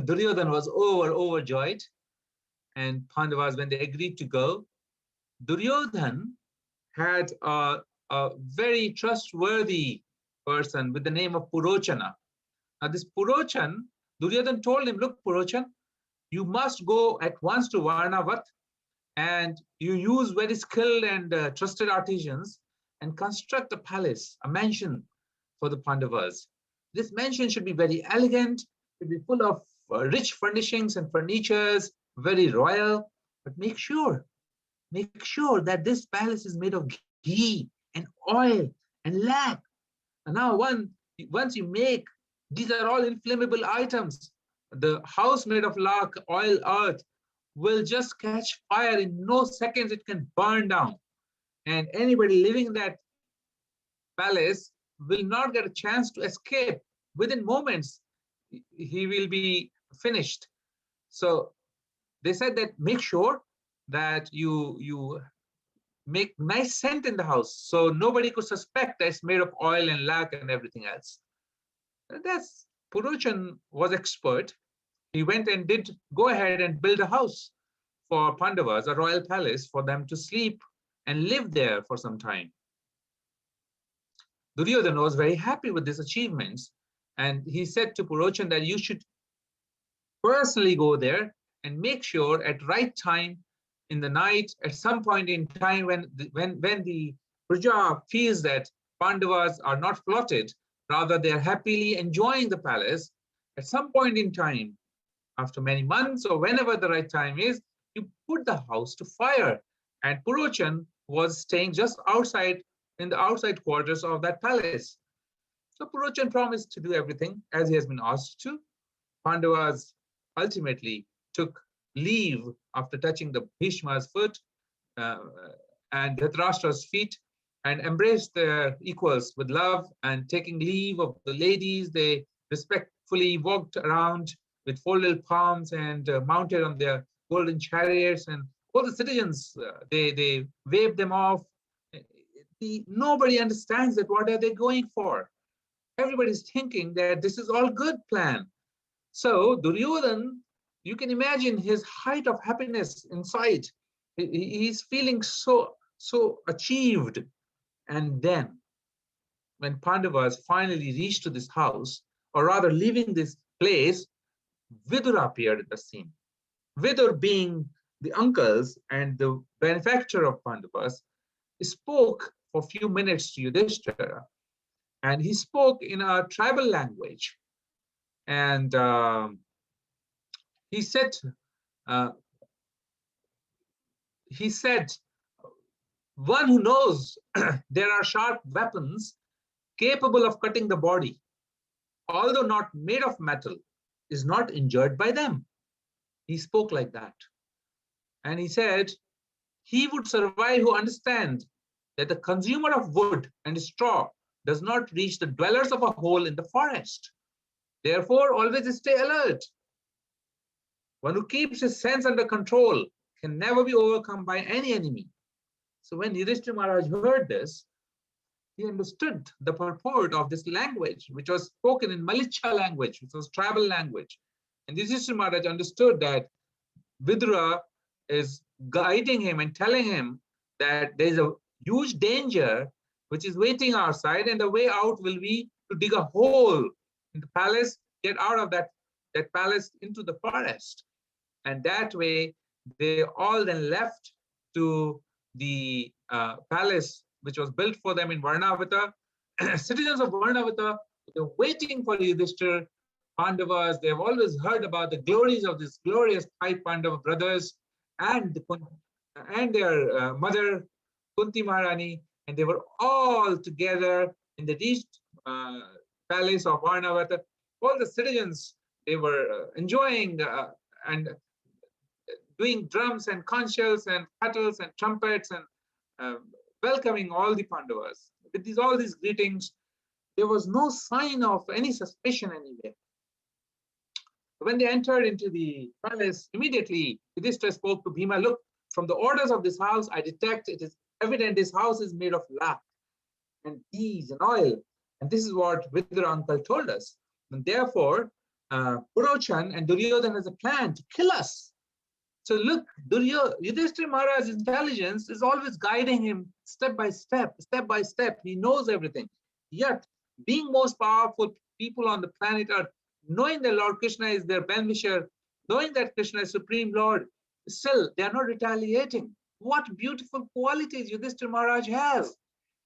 Duryodhana was overjoyed. And Pandavas, when they agreed to go, Duryodhana had a very trustworthy person with the name of Purochana. Now this Purochan, Duryodhana told him, look, Purochan, you must go at once to Varnavat and you use very skilled and trusted artisans and construct a palace, a mansion for the Pandavas. This mansion should be very elegant, should be full of rich furnishings and furnitures, very royal, but make sure that this palace is made of ghee and oil and lac. And now once you make, these are all inflammable items. The house made of lac, oil, earth will just catch fire in no seconds. It can burn down. And anybody living in that palace will not get a chance to escape. Within moments, he will be finished. So they said that make sure that you make nice scent in the house so nobody could suspect that it's made of oil and lac and everything else. And that's Purochan was expert. He went and did go ahead and build a house for Pandavas, a royal palace for them to sleep and live there for some time. Duryodhana was very happy with these achievements, and he said to Purochan that you should personally go there and make sure at right time in the night, at some point in time when the Praja feels that Pandavas are not plotted, rather they are happily enjoying the palace, at some point in time, after many months or whenever the right time is, you put the house to fire. And Purochan was staying just outside in the outside quarters of that palace. So Purochan promised to do everything as he has been asked to. Pandavas ultimately took leave after touching the Bhishma's foot and Dhritarashtra's feet, and embraced their equals with love, and taking leave of the ladies, they respectfully walked around with folded palms and mounted on their golden chariots, and all the citizens, they waved them off. Nobody understands that what are they going for. Everybody's thinking that this is all good plan. So Duryodhan, you can imagine his height of happiness inside. He's feeling so achieved. And then when Pandavas finally reached to this house, or rather leaving this place, Vidura appeared at the scene. Vidur, being the uncles and the benefactor of Pandavas, spoke for a few minutes to Yudhishthira, and he spoke in a tribal language. And he said, uh, he said, one who knows there are sharp weapons capable of cutting the body, although not made of metal, is not injured by them. He spoke like that. And he said, he would survive who understands that the consumer of wood and straw does not reach the dwellers of a hole in the forest. Therefore, always stay alert. One who keeps his sense under control can never be overcome by any enemy. So when Yudhishthira Maharaj heard this, he understood the purport of this language, which was spoken in Malicha language, which was tribal language. And Yudhishthira Maharaj understood that Vidura is guiding him and telling him that there is a huge danger which is waiting outside, and the way out will be to dig a hole in the palace, get out of that palace into the forest. And that way, they all then left to the palace which was built for them in Varnavata. Citizens of Varnavata, they're waiting for Yudhishthira. Pandavas, they've always heard about the glories of these glorious five Pandava brothers and their mother, Kunti Maharani, and they were all together in the reached palace of Varnavata. All the citizens, they were enjoying and doing drums and conch shells and paddles and trumpets and welcoming all the Pandavas. With all these greetings, there was no sign of any suspicion anywhere. When they entered into the palace, immediately Yudhishthira spoke to Bhima, look, from the orders of this house, I detect it is evident this house is made of lac and teas and oil. And this is what Vidura uncle told us. And therefore, Purochan and Duryodhan has a plan to kill us. So look, Yudhishthira Maharaj's intelligence is always guiding him step by step, step by step. He knows everything. Yet, being most powerful people on the planet Earth, knowing that Lord Krishna is their ben-wisher, knowing that Krishna is Supreme Lord, still they are not retaliating. What beautiful qualities Yudhishthira Maharaj has.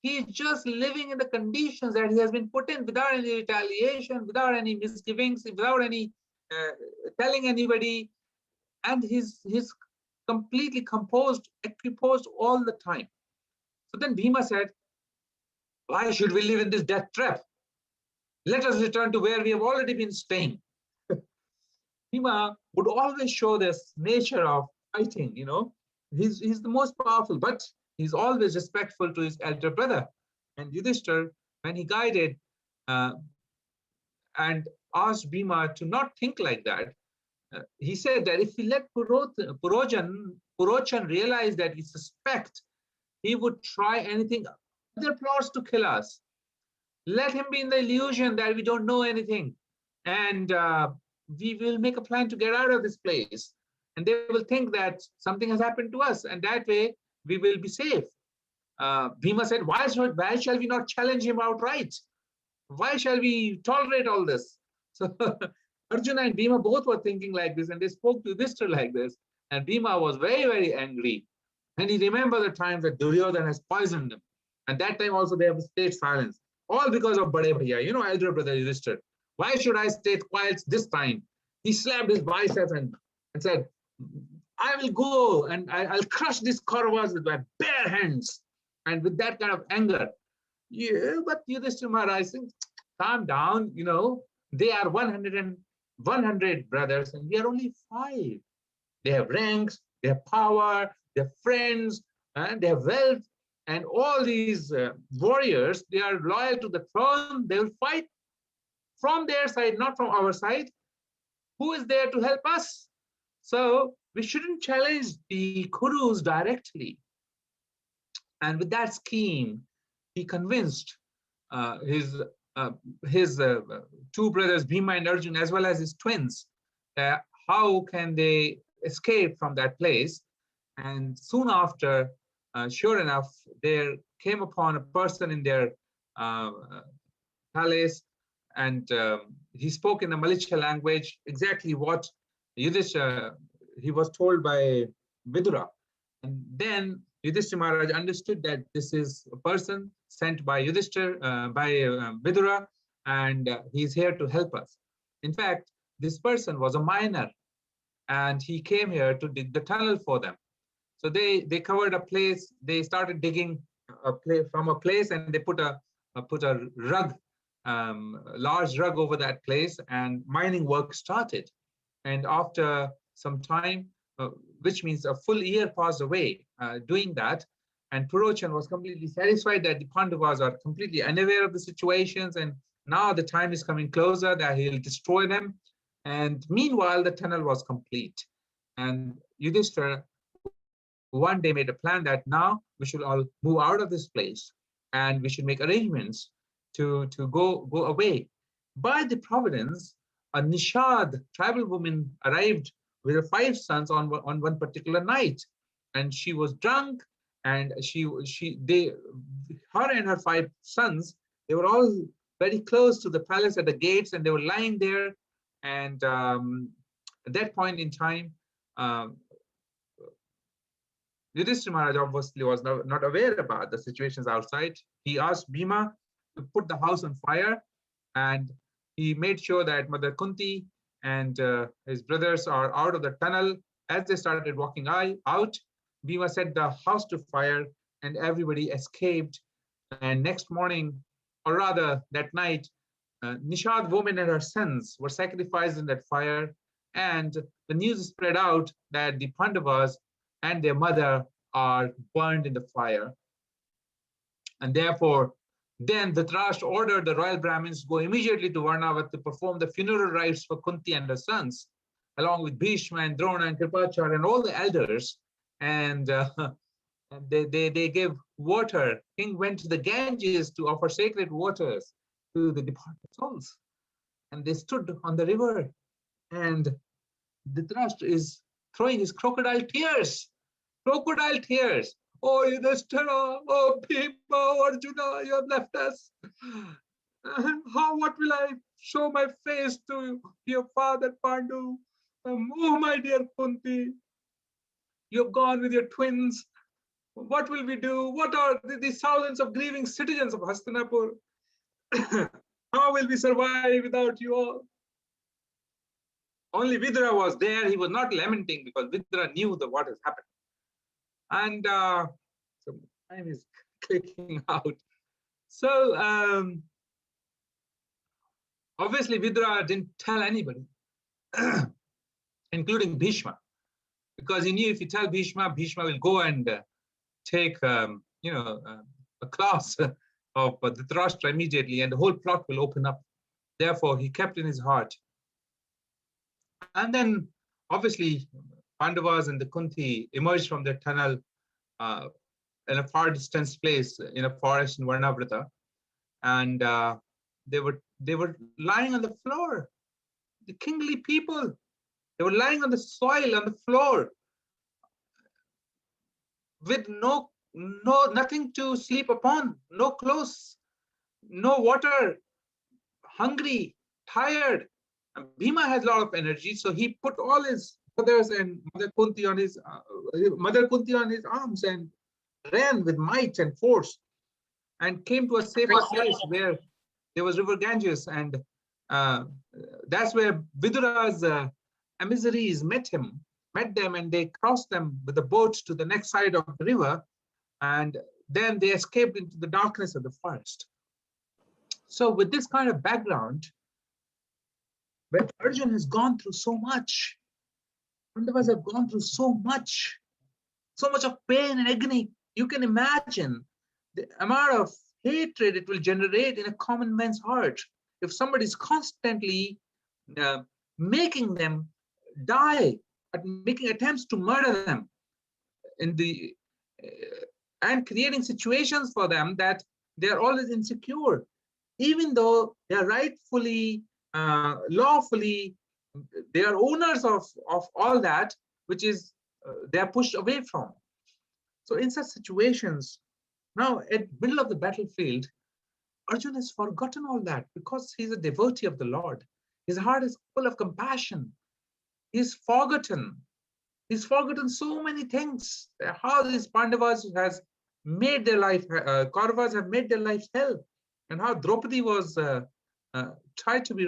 He is just living in the conditions that he has been put in without any retaliation, without any misgivings, without any telling anybody. And he's completely composed, equiposed all the time. So then Bhima said, why should we live in this death trap? Let us return to where we have already been staying. Bhima would always show this nature of fighting, you know. He's the most powerful, but he's always respectful to his elder brother. And Yudhishthira, when he guided and asked Bhima to not think like that, he said that if we let Purochan realize that we suspect, he would try anything, other plots to kill us. Let him be in the illusion that we don't know anything. And we will make a plan to get out of this place. And they will think that something has happened to us. And that way, we will be safe. Bhima said, why shall we not challenge him outright? Why shall we tolerate all this? So Arjuna and Bhima both were thinking like this, and they spoke to Yudhishthira like this. And Bhima was very, very angry. And he remembered the times that Duryodhana has poisoned him. And that time also they have stayed silent. All because of Bade Bhaiya, you know, elder brother Yudhishthira. Why should I stay quiet this time? He slapped his biceps and said, I will go and I'll crush these Kauravas with my bare hands. And with that kind of anger. Yeah, but Yudhishthira Maharaj said, calm down, you know, they are 100 brothers and we are only 5. They have ranks, they have power, they have friends, and they have wealth. And all these warriors, they are loyal to the throne. They will fight from their side, not from our side. Who is there to help us? So we shouldn't challenge the Kurus directly. And with that scheme, he convinced uh, his uh, his two brothers, Bhima and Arjun, as well as his twins, how can they escape from that place. And soon after, sure enough, there came upon a person in their uh, palace, and he spoke in the Malaysia language exactly what Yudhishthira, he was told by Vidura. And then Yudhishthira Maharaj understood that this is a person sent by Vidura, and he's here to help us. In fact, this person was a miner, and he came here to dig the tunnel for them. So they covered a place. They started digging a place from a place, and they put a rug, large rug over that place, and mining work started. And after some time, which means a full year passed away doing that, and Purochan was completely satisfied that the Pandavas are completely unaware of the situations, and now the time is coming closer that he'll destroy them. And meanwhile, the tunnel was complete. And Yudhishthira one day made a plan that now we should all move out of this place, and we should make arrangements to go away. By the providence, a Nishad tribal woman arrived with her 5 sons on one particular night, and she was drunk, and her and her 5 sons, they were all very close to the palace at the gates, and they were lying there. And at that point in time, Yudhishthira Maharaj obviously was not aware about the situations outside. He asked Bhima to put the house on fire, and he made sure that Mother Kunti and his brothers are out of the tunnel. As they started walking out, Bhima set the house to fire, and everybody escaped. And next morning, or rather that night, Nishad woman and her sons were sacrificed in that fire, and the news spread out that the Pandavas and their mother are burned in the fire. And therefore, then Dhritarashtra ordered the royal Brahmins to go immediately to Varnava to perform the funeral rites for Kunti and her sons, along with Bhishma and Drona and Kripachar and all the elders. And they gave water. King went to the Ganges to offer sacred waters to the departed souls. And they stood on the river, and Dhritarashtra is throwing his crocodile tears. Crocodile tears. Oh, Yudhishthira, oh, Bhima, oh, Arjuna, you have left us. What will I show my face to your father Pandu? Oh, my dear Kunti, you have gone with your twins. What will we do? What are these thousands of grieving citizens of Hastinapur? How will we survive without you all? Only Vidura was there. He was not lamenting because Vidura knew what has happened. And so time is clicking out. So obviously Vidura didn't tell anybody, including Bhishma, because he knew if you tell Bhishma, Bhishma will go and take a class of Dhritarashtra immediately, and the whole plot will open up. Therefore, he kept in his heart. And then, obviously, Pandavas and the Kunti emerged from their tunnel in a far distance place in a forest in Varnavrata, and they were lying on the floor. The kingly people, they were lying on the soil, on the floor, with nothing to sleep upon, no clothes, no water, hungry, tired. And Bhima has a lot of energy, so he put all his brothers and Mother Kunti on his arms and ran with might and force, and came to a safer place where there was river Ganges, and that's where Vidura's emissaries met them, and they crossed them with the boats to the next side of the river, and then they escaped into the darkness of the forest. So with this kind of background, when Arjun has gone through so much, Pandavas have gone through so much of pain and agony, you can imagine the amount of hatred it will generate in a common man's heart. If somebody is constantly uh, making them die, making attempts to murder them in the and creating situations for them that they are always insecure, even though they are rightfully, lawfully, they are owners of all that, which is they are pushed away from. So in such situations, now at middle of the battlefield, Arjuna has forgotten all that because he's a devotee of the Lord. His heart is full of compassion. He's forgotten. He's forgotten so many things. How these Pandavas has made their life, Kauravas have made their life hell, and how Draupadi was tried to be,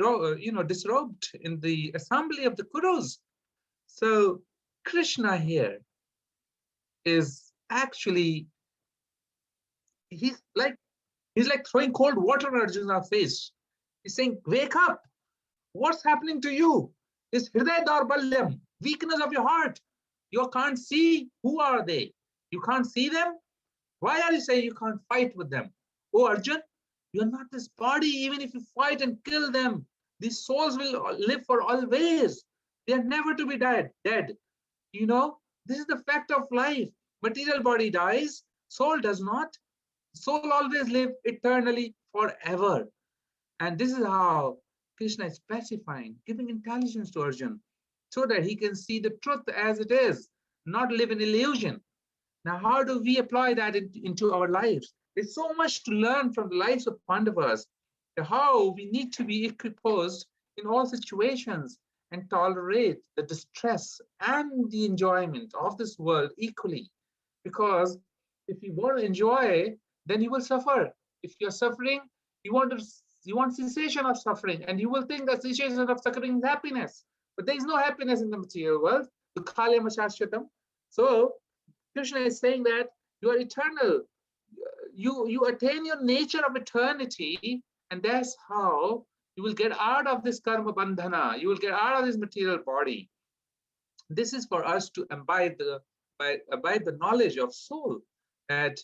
disrobed in the assembly of the Kurus. So Krishna here is actually he's like throwing cold water on Arjuna's face. He's saying, "Wake up! What's happening to you? Is Hriday Darbalyam, weakness of your heart. You can't see who are they. You can't see them. Why are you saying you can't fight with them? Oh Arjun, you're not this body. Even if you fight and kill them, these souls will live for always. They are never to be dead. You know, this is the fact of life. Material body dies, soul does not. Soul always live eternally forever. And this is how Krishna is specifying, giving intelligence to Arjuna so that he can see the truth as it is, not live in illusion. Now, how do we apply that into our lives? There's so much to learn from the lives of Pandavas, how we need to be equiposed in all situations and tolerate the distress and the enjoyment of this world equally. Because if you want to enjoy, then you will suffer. If you're suffering, you want cessation of suffering, and you will think that cessation of suffering is happiness. But there is no happiness in the material world. So Krishna is saying that you are eternal. You attain your nature of eternity, and that's how you will get out of this karma bandhana. You will get out of this material body. This is for us to abide the knowledge of soul, that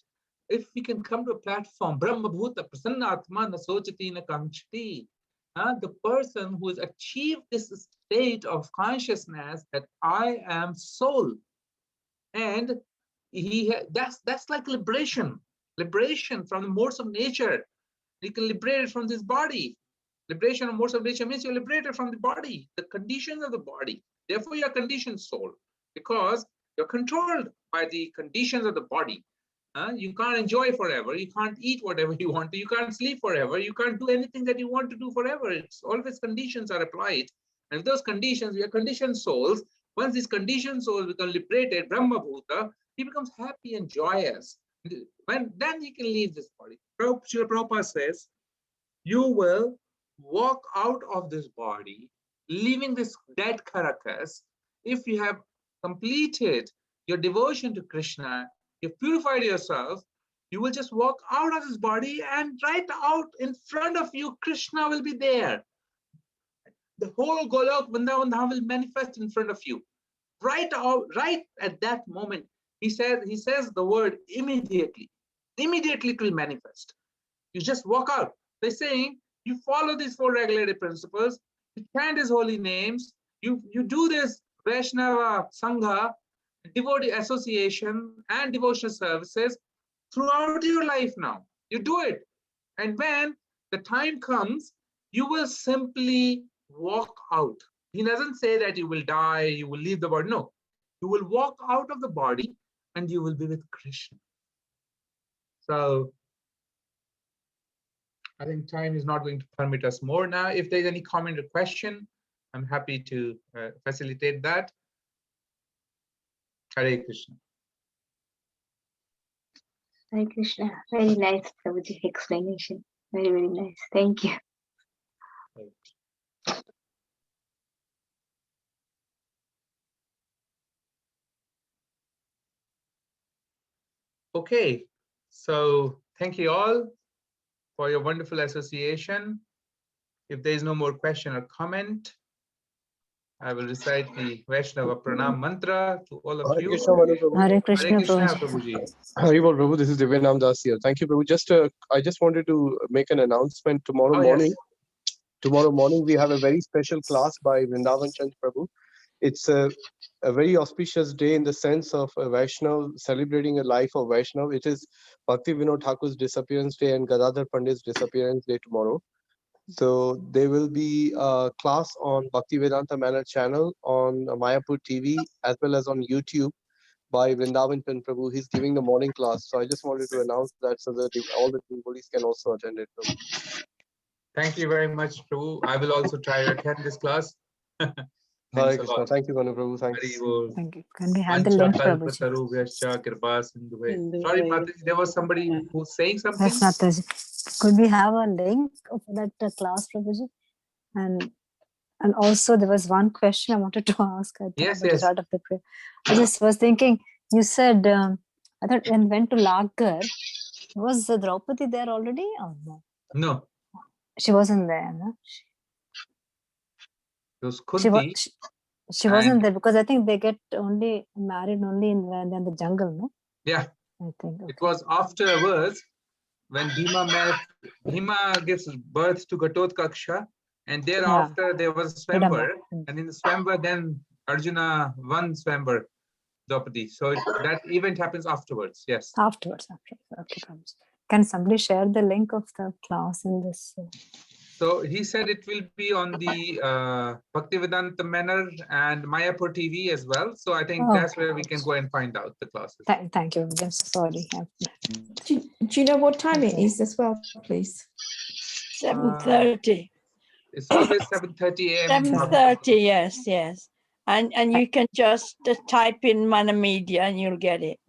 if we can come to a platform, Brahma Bhuta Prasanna Atma na Sochati na Kamchati, the person who has achieved this state of consciousness that I am soul, and that's like liberation from the modes of nature. You can liberate it from this body. Liberation of modes of nature means you're liberated from the body, the conditions of the body. Therefore, you're conditioned soul, because you're controlled by the conditions of the body. You can't enjoy forever. You can't eat whatever you want to. You can't sleep forever. You can't do anything that you want to do forever. It's always conditions are applied. And those conditions, we are conditioned souls. Once these conditioned souls become liberated, Brahma Bhuta, he becomes happy and joyous. Then he can leave this body. Srila Prabhupada says, you will walk out of this body, leaving this dead carcass, if you have completed your devotion to Krishna, you've purified yourself, you will just walk out of this body, and right out in front of you, Krishna will be there. The whole Golok Vrindavan Dham will manifest in front of you. Right at that moment, he says the word immediately. Immediately it will manifest. You just walk out. They're saying, you follow these four regulated principles, you chant his holy names, you do this Vaishnava Sangha, devotee association and devotional services throughout your life now. You do it. And when the time comes, you will simply walk out. He doesn't say that you will die, you will leave the body. No, you will walk out of the body and you will be with Krishna. So I think time is not going to permit us more now. If there's any comment or question, I'm happy to facilitate that. Hare Krishna. Hare Krishna. Very nice, Prabhuji explanation. Very, very nice. Thank you. Okay, so thank you all for your wonderful association. If there is no more question or comment, I will recite the Vaishnava Pranam mantra to all of Hare you. Krishna, Manu Prabhu. Hare Hare Krishna, Krishna, Prabhuji. Prabhuji. Haribol Prabhu, this is Divyanam Das here. Thank you, Prabhu. I just wanted to make an announcement tomorrow Oh, morning. yes. Tomorrow morning, we have a very special class by Vrindavan Chand Prabhu. It's a very auspicious day in the sense of a Vaishnav celebrating a life of Vaishnav. It is Bhakti Vinod Thakur's disappearance day and Gadadhar Pandit's disappearance day tomorrow. So there will be a class on Bhakti Vedanta Manor channel on Mayapur TV as well as on YouTube by Vrindavan Chand Prabhu. He's giving the morning class. So I just wanted to announce that so that all the devotees can also attend it. Prabhu. Thank you very much, Prabhu. I will also try to attend this class. Hare Thanks a Krishna. lot. Thank you, Manu Prabhu. Thanks. Hari bol. Thank you. Can we have the link, Prabhuji? Panchakalpatarubhyascha kripa sindhuve. Sorry, Mataji, there was somebody who's saying something. Yes, Mataji. Could we have a link of that class, Prabhuji? And also there was one question I wanted to ask at the, Yes, at the yes. start of the prayer. I just was thinking, you said, I thought when went to Lagar, was Draupadi there already or no? No, She wasn't there, no? it was She, Kunti. she wasn't and- there because I think they get only married only when they're in the jungle, no? Yeah, I think. it was afterwards when Bhima gives birth to Gatotkaksha, and thereafter there was a Swamvar, and in the Swamvar then Arjuna won Swamvar Draupadi. So that event happens afterwards. Yes. Afterwards. Okay, Prabhuji. Can somebody share the link of the class in this? So he said it will be on the Bhaktivedanta Manor and Mayapur TV as well. So I think that's where we can go and find out the classes. Thank you. I'm so sorry. Do you know what time it is as well, please? 7:30. It's always 7:30 a.m. 7:30, yes. And you can just type in Mana Media and you'll get it.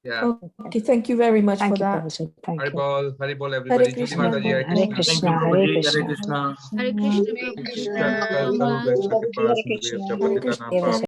Yeah. Okay, thank you very much for that. Prabhuji. Thank you. Haribol, everybody. Judy Krishna. Mataji, Hare Krishna. Hare Hare Krishna. Krishna. Hare Krishna, Prabhu. Krishna, Krishna, Krishna, Krishna, Krishna, Krishna, Krishna, Krishna, Krishna, Krishna, Devashi